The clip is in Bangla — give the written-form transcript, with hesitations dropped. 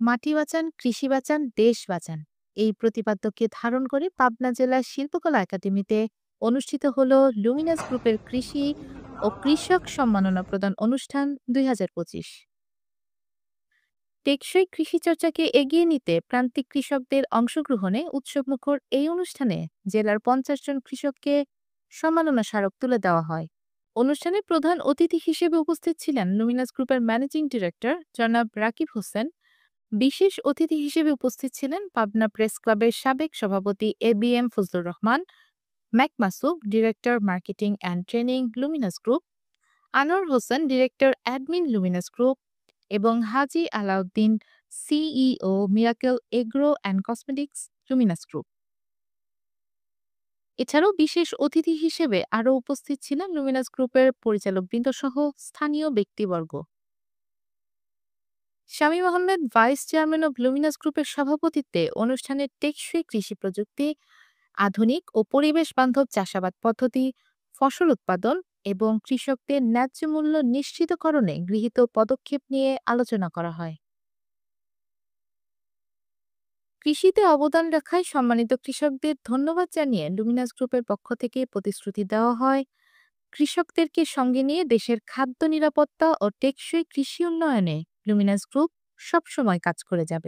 মাটি বাঁচান, কৃষি বাঁচান, দেশ বাঁচান এই প্রতিপাদ্যকে ধারণ করে পাবনা জেলার শিল্পকলা একাডেমিতে অনুষ্ঠিত হলো লুমিনাস গ্রুপের কৃষি ও কৃষক সম্মাননা প্রদান অনুষ্ঠান ২০২৫। টেকসই কৃষি চর্চাকে এগিয়ে নিতে প্রান্তিক কৃষকদের অংশগ্রহণে উৎসবমুখর এই অনুষ্ঠানে জেলার ৫০ জন কৃষককে সম্মাননা স্মারক তুলে দেওয়া হয়। অনুষ্ঠানে প্রধান অতিথি হিসেবে উপস্থিত ছিলেন লুমিনাস গ্রুপের ম্যানেজিং ডিরেক্টর জনাব রাকিব হোসেন। বিশেষ অতিথি হিসেবে উপস্থিত ছিলেন পাবনা প্রেস ক্লাবের সাবেক সভাপতি এবিএম ফজলুর রহমান, ম্যাক Masuk, director marketing and training Luminous group, Anwar Hossain, director admin Luminous group এবং Haji Alauddin, CEO Miracle agro and cosmetics Luminous group. এছাড়াও বিশেষ অতিথি হিসেবে আরও উপস্থিত ছিলেন লুমিনাস গ্রুপের পরিচালকবৃন্দ সহ স্থানীয় ব্যক্তিবর্গ। Shamim Ahmed, vice chairman of Luminous গ্রুপের সভাপতিত্বে অনুষ্ঠানে টেকসই কৃষি প্রযুক্তি, আধুনিক ও পরিবেশ বান্ধব চাষাবাদ পদ্ধতি, ফসল উৎপাদন এবং কৃষকদের ন্যায্য মূল্য নিশ্চিতকরণে গৃহীত পদক্ষেপ নিয়ে আলোচনা করা হয়। কৃষিতে অবদান রাখায় সম্মানিত কৃষকদের ধন্যবাদ জানিয়ে লুমিনাস গ্রুপের পক্ষ থেকে প্রতিশ্রুতি দেওয়া হয়, কৃষকদেরকে সঙ্গে নিয়ে দেশের খাদ্য নিরাপত্তা ও টেকসই কৃষি উন্নয়নে লুমিনাস গ্রুপ সবসময় কাজ করে যাবে।